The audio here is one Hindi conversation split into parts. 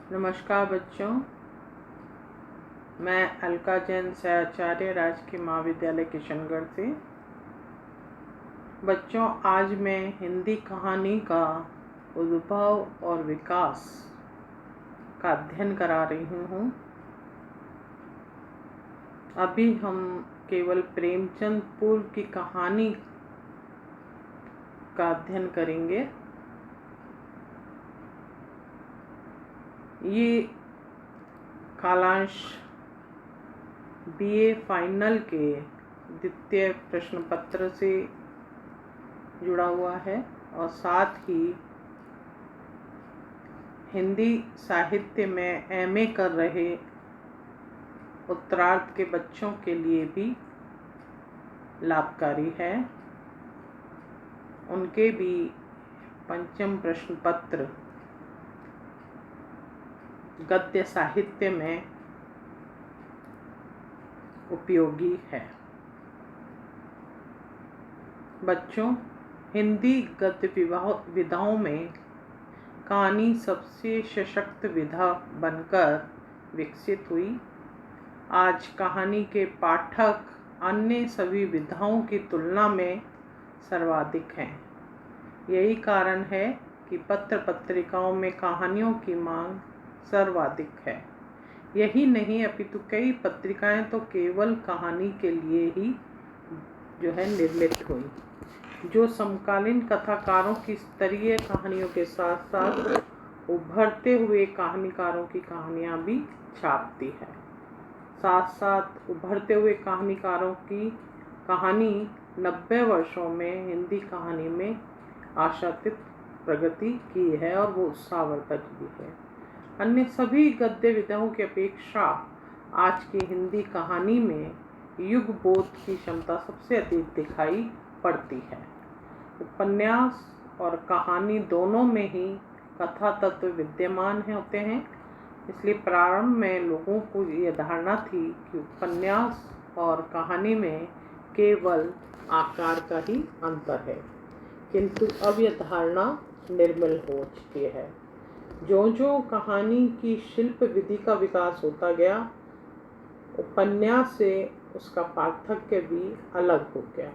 नमस्कार बच्चों, मैं अलका जैन सहआचार्य राजकीय महाविद्यालय किशनगढ़ से। बच्चों, आज मैं हिंदी कहानी का उद्भव और विकास का अध्ययन करा रही हूँ। अभी हम केवल प्रेमचंद पूर्व की कहानी का अध्ययन करेंगे। ये कालांश बीए फाइनल के द्वितीय प्रश्न पत्र से जुड़ा हुआ है और साथ ही हिंदी साहित्य में एमए कर रहे उत्तरार्ध के बच्चों के लिए भी लाभकारी है। उनके भी पंचम प्रश्न पत्र गद्य साहित्य में उपयोगी है। बच्चों, हिंदी गद्य विधाओं में कहानी सबसे सशक्त विधा बनकर विकसित हुई। आज कहानी के पाठक अन्य सभी विधाओं की तुलना में सर्वाधिक हैं। यही कारण है कि पत्र पत्रिकाओं में कहानियों की मांग सर्वाधिक है। यही नहीं, अपितु कई पत्रिकाएं तो केवल कहानी के लिए ही निर्मित हुई, जो समकालीन कथाकारों की स्तरीय कहानियों के साथ साथ उभरते हुए कहानीकारों की कहानियां भी छापती है। साथ साथ उभरते हुए कहानीकारों की कहानी 90 वर्षों में हिंदी कहानी में आशातीत प्रगति की है और वो उत्साहवर्धक भी है। अन्य सभी गद्य विधाओं की अपेक्षा आज की हिंदी कहानी में युग बोध की क्षमता सबसे अधिक दिखाई पड़ती है। उपन्यास और कहानी दोनों में ही कथा तत्व विद्यमान होते हैं। इसलिए प्रारंभ में लोगों को यह धारणा थी कि उपन्यास और कहानी में केवल आकार का ही अंतर है, किंतु अब यह धारणा निर्मल हो चुकी है। जो जो कहानी की शिल्प विधि का विकास होता गया, उपन्यास से उसका पार्थक्य भी अलग हो गया,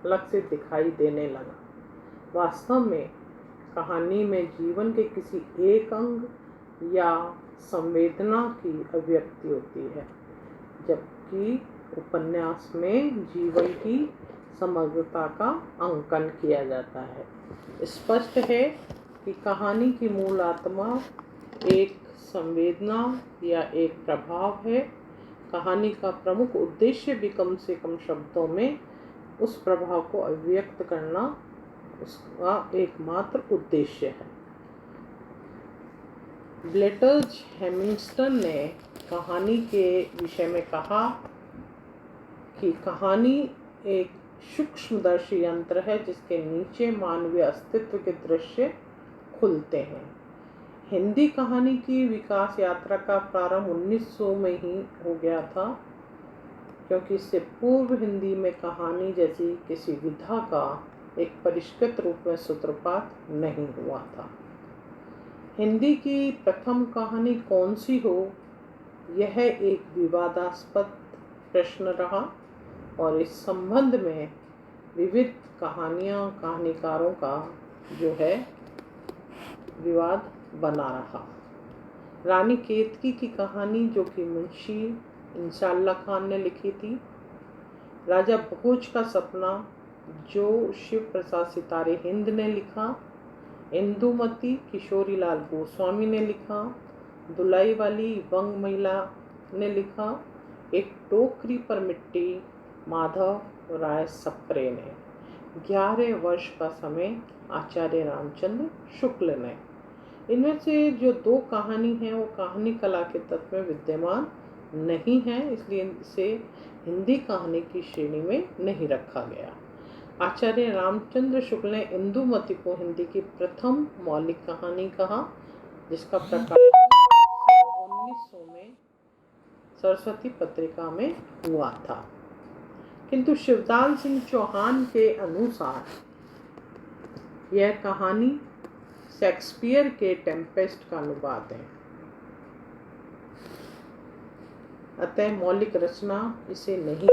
अलग से दिखाई देने लगा। वास्तव में कहानी में जीवन के किसी एक अंग या संवेदना की अभिव्यक्ति होती है, जबकि उपन्यास में जीवन की समग्रता का अंकन किया जाता है। स्पष्ट है कि कहानी की मूल आत्मा एक संवेदना या एक प्रभाव है। कहानी का प्रमुख उद्देश्य भी कम से कम शब्दों में उस प्रभाव को अभिव्यक्त करना उसका एकमात्र उद्देश्य है। ब्लेटर्ज हेमिंग्स्टन ने कहानी के विषय में कहा कि कहानी एक सूक्ष्मदर्शी यंत्र है जिसके नीचे मानवीय अस्तित्व के दृश्य खुलते हैं। हिंदी कहानी की विकास यात्रा का प्रारंभ 1900 में ही हो गया था, क्योंकि इससे पूर्व हिंदी में कहानी जैसी किसी विधा का एक परिष्कृत रूप में सूत्रपात नहीं हुआ था। हिंदी की प्रथम कहानी कौन सी हो, यह एक विवादास्पद प्रश्न रहा और इस संबंध में विविध कहानीकारों का विवाद बना रहा। रानी केतकी की कहानी, जो कि मुंशी इंशाअल्लाह खान ने लिखी थी। राजा भोज का सपना, जो शिव प्रसाद सितारे हिंद ने लिखा। इंदुमती किशोरीलाल गोस्वामी ने लिखा। दुलाई वाली वंग महिला ने लिखा। एक टोकरी पर मिट्टी, माधव राय सप्रे ने। 11 वर्ष का समय, आचार्य रामचंद्र शुक्ल ने। इनमें से जो 2 कहानी हैं वो कहानी कला के तत्व में विद्यमान नहीं है, इसलिए इसे हिंदी कहानी की श्रेणी में नहीं रखा गया। आचार्य रामचंद्र शुक्ल ने इंदुमती को हिंदी की प्रथम मौलिक कहानी कहा, जिसका प्रकाशन 1900 में सरस्वती पत्रिका में हुआ था। किंतु शिवदाल सिंह चौहान के अनुसार यह कहानी शेक्सपियर के टेम्पेस्ट का अनुवाद है। अतः मौलिक रचना इसे नहीं।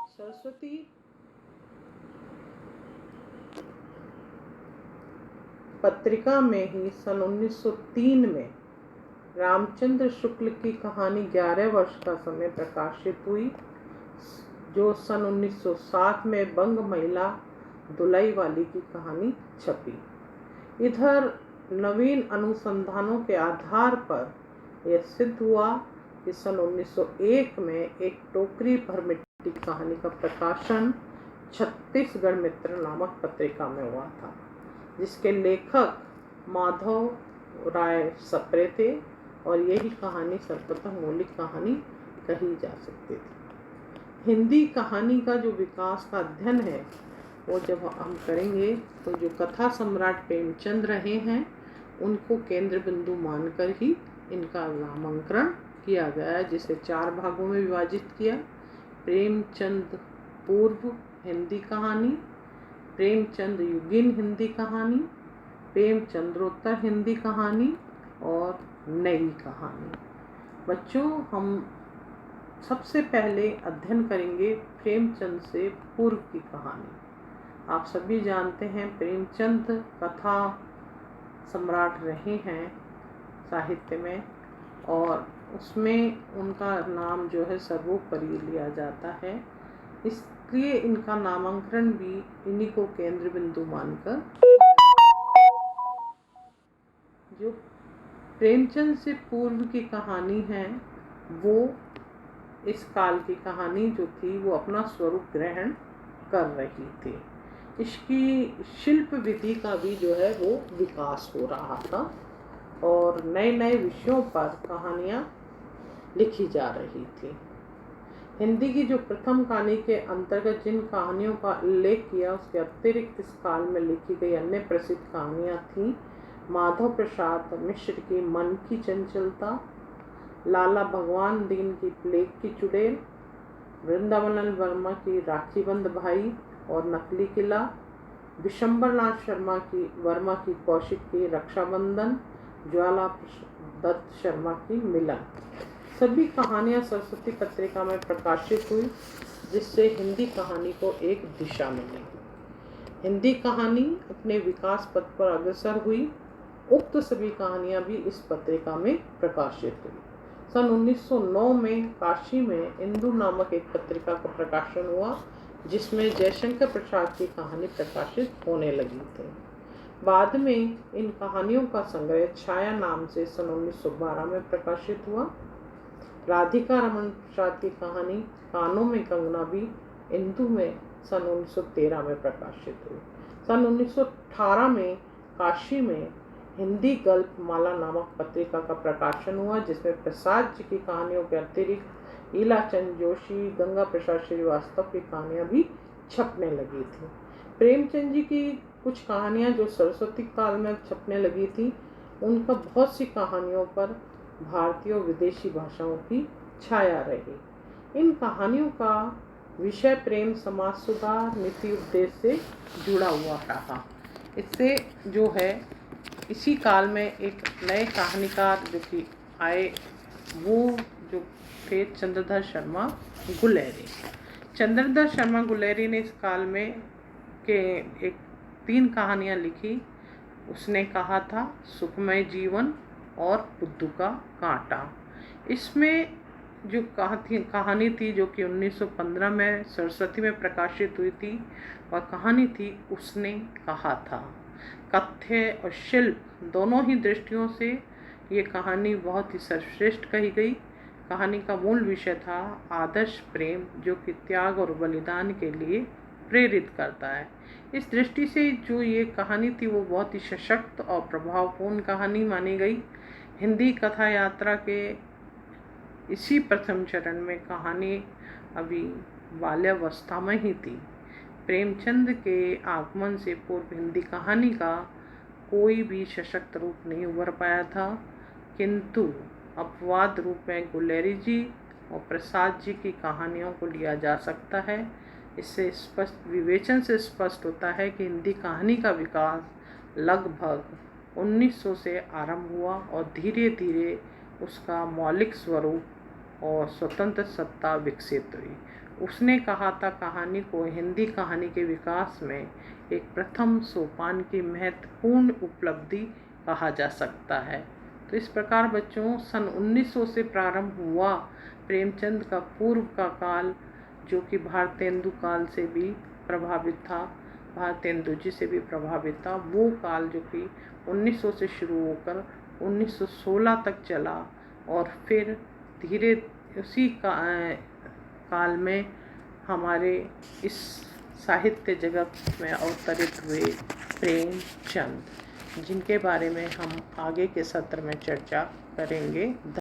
सरस्वती पत्रिका में ही सन 1903 में रामचंद्र शुक्ल की कहानी 11 वर्ष का समय प्रकाशित हुई, जो सन 1907 में बंग महिला दुलाई वाली की कहानी छपी। इधर नवीन अनुसंधानों के आधार पर यह सिद्ध हुआ कि सन 1901 में एक टोकरी भर मिट्टी की कहानी का प्रकाशन छत्तीसगढ़ मित्र नामक पत्रिका में हुआ था, जिसके लेखक माधव राय सप्रे थे, और यही कहानी सर्वप्रथम मौलिक कहानी कही जा सकती थी। हिंदी कहानी का जो विकास का अध्ययन है वो जब हम करेंगे तो जो कथा सम्राट प्रेमचंद रहे हैं उनको केंद्र बिंदु मानकर ही इनका नामांकन किया गया है, जिसे 4 भागों में विभाजित किया। प्रेमचंद पूर्व हिंदी कहानी, प्रेमचंद युगीन हिंदी कहानी, प्रेमचंद्रोत्तर हिंदी कहानी और नई कहानी। बच्चों, हम सबसे पहले अध्ययन करेंगे प्रेमचंद से पूर्व की कहानी। आप सभी जानते हैं प्रेमचंद कथा सम्राट रहे हैं साहित्य में, और उसमें उनका नाम जो है सर्वोपरि लिया जाता है, इसलिए इनका नामांकन भी इन्हीं को केंद्र बिंदु मानकर। जो प्रेमचंद से पूर्व की कहानी है वो इस काल की कहानी जो थी वो अपना स्वरूप ग्रहण कर रही थी। इसकी शिल्प विधि का भी जो है वो विकास हो रहा था और नए नए विषयों पर कहानियाँ लिखी जा रही थी। हिंदी की जो प्रथम कहानी के अंतर्गत जिन कहानियों का उल्लेख किया उसके अतिरिक्त इस काल में लिखी गई अन्य प्रसिद्ध कहानियाँ थीं माधव प्रसाद मिश्र की मन की चंचलता, लाला भगवान दीन की प्लेग की चुड़ैल, वृंदावन वर्मा की राखीबंद भाई और नकली किला, विशंबरनाथ वर्मा की कौशिक की रक्षाबंधन, ज्वाला दत्त शर्मा की मिलन। सभी कहानियाँ सरस्वती पत्रिका में प्रकाशित हुई, जिससे हिंदी कहानी को एक दिशा मिली। हिंदी कहानी अपने विकास पथ पर अग्रसर हुई। उक्त सभी कहानियाँ भी इस पत्रिका में प्रकाशित हुई। सन 1909 में काशी में इंदु नामक एक पत्रिका का प्रकाशन हुआ, जिसमें जयशंकर प्रसाद की कहानी प्रकाशित होने लगी थी। बाद में इन कहानियों का संग्रह छाया नाम से सन 1912 में प्रकाशित हुआ। राधिका रमन प्रसाद की कहानी कानों में कंगना भी इंदु में सन 1913 में प्रकाशित हुई। सन 1918 में काशी में हिंदी गल्प माला नामक पत्रिका का प्रकाशन हुआ, जिसमें प्रसाद जी की कहानियों के अतिरिक्त ईलाचंद जोशी, गंगा प्रसाद श्रीवास्तव की कहानियाँ भी छपने लगी थी। प्रेमचंद जी की कुछ कहानियाँ जो सरस्वती काल में छपने लगी थी, उनका बहुत सी कहानियों पर भारतीय और विदेशी भाषाओं की छाया रही। इन कहानियों का विषय प्रेम, समाज सुधार, नीति उपदेश से जुड़ा हुआ रहा। इससे जो है इसी काल में एक नए कहानीकार जो कि आए वो जो थे चंद्रधर शर्मा गुलेरी। चंद्रधर शर्मा गुलेरी ने इस काल में के 3 कहानियाँ लिखी। उसने कहा था सुखमय जीवन और बुद्धू का कांटा। इसमें जो कहानी थी जो कि 1915 में सरस्वती में प्रकाशित हुई थी, वह कहानी थी उसने कहा था। कथ्य और शिल्प दोनों ही दृष्टियों से ये कहानी बहुत ही सर्वश्रेष्ठ कही गई। कहानी का मूल विषय था आदर्श प्रेम, जो कि त्याग और बलिदान के लिए प्रेरित करता है। इस दृष्टि से जो ये कहानी थी वो बहुत ही सशक्त और प्रभावपूर्ण कहानी मानी गई। हिंदी कथा यात्रा के इसी प्रथम चरण में कहानी अभी बाल्यावस्था में ही थी। प्रेमचंद के आगमन से पूर्व हिंदी कहानी का कोई भी सशक्त रूप नहीं उभर पाया था, किंतु अपवाद रूप में गुलेरी जी और प्रसाद जी की कहानियों को लिया जा सकता है। इससे स्पष्ट विवेचन से स्पष्ट होता है कि हिंदी कहानी का विकास लगभग 1900 से आरंभ हुआ और धीरे धीरे उसका मौलिक स्वरूप और स्वतंत्र सत्ता विकसित हुई। उसने कहा था कहानी को हिंदी कहानी के विकास में एक प्रथम सोपान की महत्वपूर्ण उपलब्धि कहा जा सकता है। तो इस प्रकार बच्चों सन 1900 से प्रारंभ हुआ प्रेमचंद का पूर्व का काल, जो कि भारतेंदु काल से भी प्रभावित था, भारतेंदु जी से भी प्रभावित था। वो काल जो कि 1900 से शुरू होकर 1916 तक चला और फिर धीरे उसी काल में हमारे इस साहित्य जगत में अवतरित हुए प्रेमचंद, जिनके बारे में हम आगे के सत्र में चर्चा करेंगे।